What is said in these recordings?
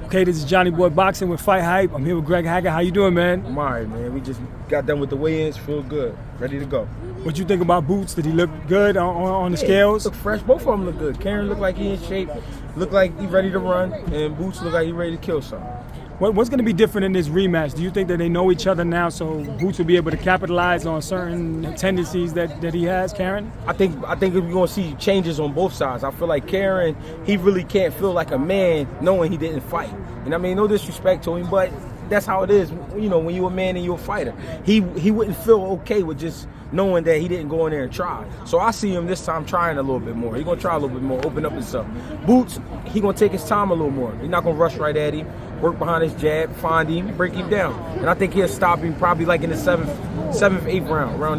Okay, this is Johnny Boy Boxing with Fight Hype. I'm here with Greg Hackett. How you doing, man? I'm all right, man. We just got done with the weigh-ins. Feel good. Ready to go. What you think about Boots? Did he look good on the scales? Look fresh. Both of them look good. Karen looked like he in shape. Looked like he ready to run. And Boots look like he ready to kill something. What's going to be different in this rematch? Do you think that they know each other now, so Boots will be able to capitalize on certain tendencies that he has, Karen? I think we're going to see changes on both sides. I feel like Karen, he really can't feel like a man knowing he didn't fight. And I mean, no disrespect to him, but that's how it is. You know, when you're a man and you're a fighter, he wouldn't feel okay with just knowing that he didn't go in there and try. So I see him this time trying a little bit more. He's going to try a little bit more, open up himself. Boots, he's going to take his time a little more. He's not going to rush right at him, work behind his jab, find him, break him down. And I think he'll stop him probably like in the seventh, eighth round, around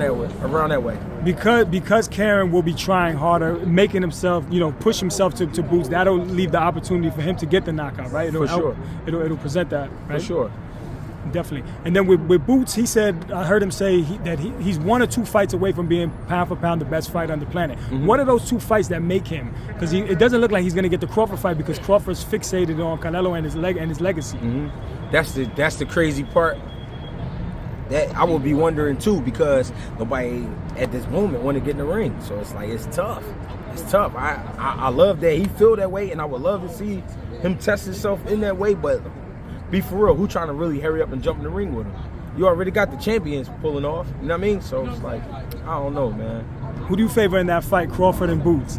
that way. Because Karen will be trying harder, making himself, push himself to Boots, that'll leave the opportunity for him to get the knockout, right? For sure. It'll present that, right? For sure. Definitely. And then with Boots, he said, I heard him say that he's 1 or 2 fights away from being pound for pound the best fighter on the planet. Mm-hmm. What are those 2 fights that make him? Because it doesn't look like he's going to get the Crawford fight because Crawford's fixated on Canelo and his legacy. Mm-hmm. That's the crazy part. That I would be wondering too, because nobody at this moment want to get in the ring. So it's like, it's tough. It's tough. I love that he feel that way, and I would love to see him test himself in that way, but be for real, who trying to really hurry up and jump in the ring with him? You already got the champions pulling off, you know what I mean? So it's like, I don't know, man. Who do you favor in that fight, Crawford and Boots?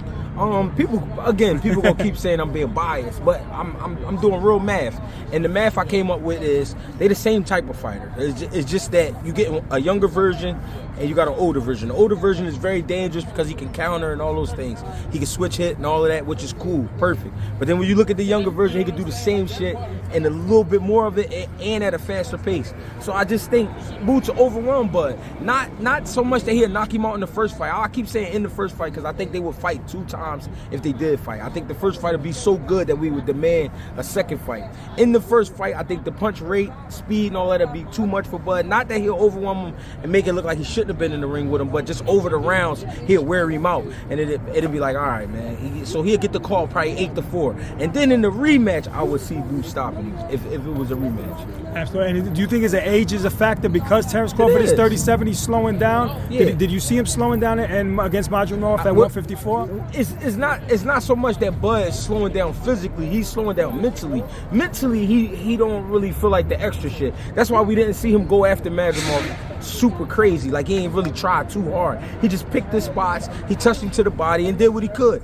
People gonna keep saying I'm being biased, but I'm doing real math, and the math I came up with is they the same type of fighter. It's just that you get a younger version and you got an older version. The older version is very dangerous because he can counter and all those things. He can switch hit and all of that, which is cool, perfect. But then when you look at the younger version, he can do the same shit and a little bit more of it and at a faster pace. So I just think Boots are overwhelmed, but not so much that he'll knock him out in the first fight. I keep saying in the first fight because I think they would fight 2 times if they did fight. I think the first fight would be so good that we would demand a second fight. In the first fight, I think the punch rate, speed, and all that would be too much for Bud. Not that he'll overwhelm him and make it look like he shouldn't have been in the ring with him, but just over the rounds, he'll wear him out. And it'll be like, all right, man. So he'll get the call probably 8-4. And then in the rematch, I would see Boots stopping him if it was a rematch. Absolutely. And do you think his age is a factor because Terrence Crawford is 37, he's slowing down? Yeah. Did you see him slowing down and against Madrimov at 154? It's not so much that Bud is slowing down physically, he's slowing down mentally. Mentally, he don't really feel like the extra shit. That's why we didn't see him go after Madrimov super crazy. Like, he ain't really tried too hard. He just picked his spots, he touched him to the body and did what he could.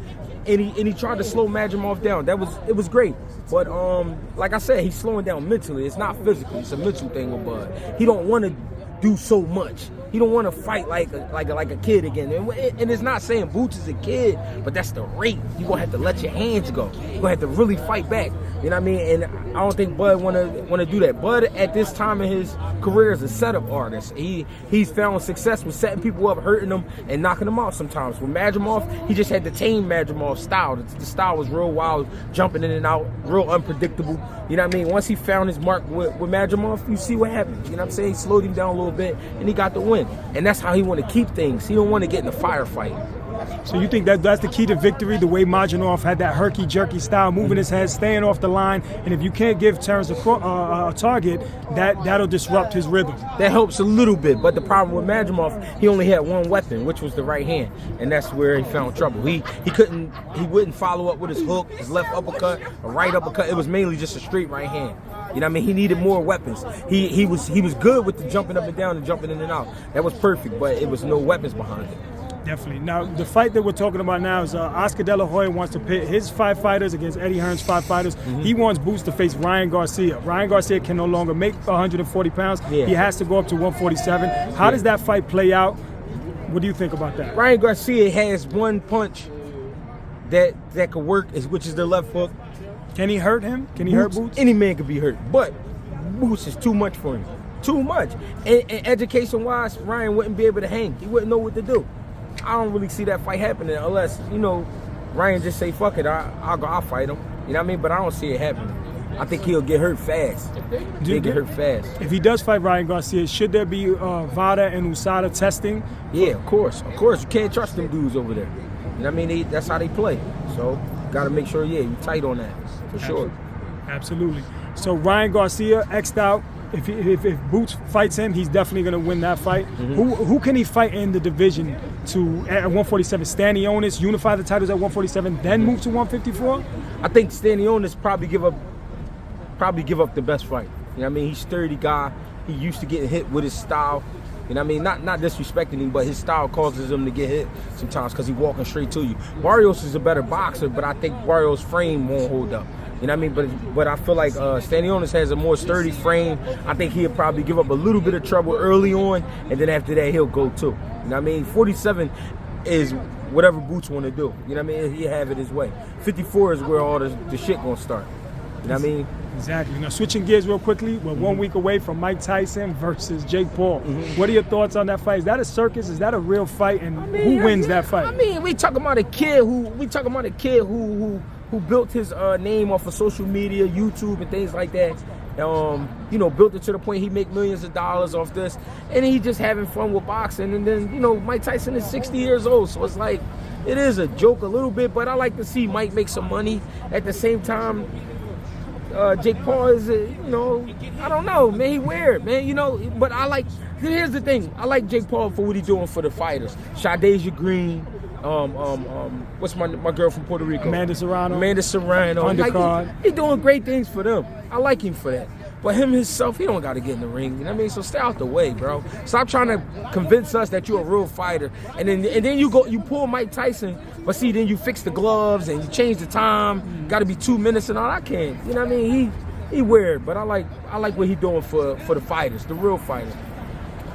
And he tried to slow Madrimov down. It was great. But like I said, he's slowing down mentally. It's not physically. It's a mental thing with Bud. He don't want to do so much. He don't want to fight like a kid again. And it's not saying Boots is a kid, but that's the rate. You're going to have to let your hands go. You're going to have to really fight back. You know what I mean? And I don't think Bud want to do that. Bud, at this time in his career, is a setup artist. He's found success with setting people up, hurting them, and knocking them out sometimes. With Madrimov, he just had to tame Madrimov's style. The style was real wild, jumping in and out, real unpredictable. You know what I mean? Once he found his mark with Madrimov, you see what happened. You know what I'm saying? He slowed him down a little bit, and he got the win. And that's how he want to keep things. He don't want to get in a firefight. So you think that's the key to victory, the way Madrimov had that herky-jerky style, moving his head, staying off the line, and if you can't give Terrence a target, that'll disrupt his rhythm. That helps a little bit, but the problem with Madrimov, he only had one weapon, which was the right hand, and that's where he found trouble. He wouldn't follow up with his hook, his left uppercut, a right uppercut. It was mainly just a straight right hand. You know what I mean? He needed more weapons. He was good with the jumping up and down and jumping in and out. That was perfect, but it was no weapons behind it. Definitely. Now, the fight that we're talking about now is Oscar De La Hoya wants to pit his 5 fighters against Eddie Hearn's 5 fighters. Mm-hmm. He wants Boots to face Ryan Garcia. Ryan Garcia can no longer make 140 pounds. Yeah. He has to go up to 147. How does that fight play out? What do you think about that? Ryan Garcia has one punch that could work, which is the left hook. Can he hurt him? Can he hurt Boots? Any man could be hurt, but Boots is too much for him. Too much. And education-wise, Ryan wouldn't be able to hang. He wouldn't know what to do. I don't really see that fight happening unless, Ryan just say, fuck it, I'll fight him. You know what I mean? But I don't see it happening. I think he'll get hurt fast. He'll get hurt fast. If he does fight Ryan Garcia, should there be VADA and USADA testing? Yeah, of course. Of course. You can't trust them dudes over there. You know what I mean? That's how they play. So, got to make sure, you tight on that, for sure. Absolutely. So Ryan Garcia, X'd out. If Boots fights him, he's definitely going to win that fight. Who can he fight in the division at 147? Stanionis, unify the titles at 147, then move to 154? I think Stanionis probably give up the best fight. You know what I mean? He's a sturdy guy. He used to getting hit with his style. You know what I mean? Not disrespecting him, but his style causes him to get hit sometimes because he's walking straight to you. Barrios is a better boxer, but I think Barrios' frame won't hold up. You know what I mean? But I feel like Stanionis has a more sturdy frame. I think he'll probably give up a little bit of trouble early on, and then after that, he'll go too. You know what I mean? 47 is whatever Boots want to do. You know what I mean? He'll have it his way. 54 is where all the shit gonna start. You know what I mean? Exactly. Now, switching gears real quickly, we're 1 week away from Mike Tyson versus Jake Paul. What are your thoughts on that fight? Is that a circus? Is that a real fight? And who wins that fight? I mean, we talking about a kid who built his name off of social media, YouTube, and things like that. You know, built it to the point he make millions of dollars off this, and he just having fun with boxing. And then, you know, Mike Tyson is 60 years old, so it's like it is a joke a little bit, but I like to see Mike make some money at the same time. Jake Paul is, you know, I don't know, man. He weird, man. You know, but I like. Here's the thing. I like Jake Paul for what he's doing for the fighters. Shadeja Green. What's my girl from Puerto Rico? Amanda Serrano. Undercard. Like, he doing great things for them. I like him for that. But him himself, he don't got to get in the ring. You know what I mean? So stay out the way, bro. Stop trying to convince us that you're a real fighter, and then you pull Mike Tyson, but see, then you fix the gloves and you change the time. Got to be 2 minutes and all. I can't. You know what I mean? He weird, but I like what he doing for the fighters, the real fighters.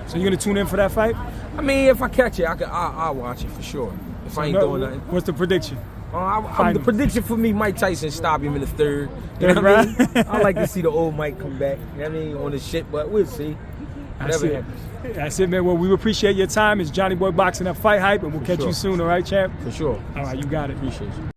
So you're gonna tune in for that fight? I mean, if I catch it, I'll watch it for sure. If I ain't doing nothing. What's the prediction? The prediction for me, Mike Tyson stop him in the third. You know what I mean? I like to see the old Mike come back. You know what I mean? On the shit, but we'll see. Whatever happens. That's it, man. Well, we appreciate your time. It's Johnny Boy Boxing at FightHype, and we'll catch you soon, all right, champ? For sure. All right, you got it. Appreciate you.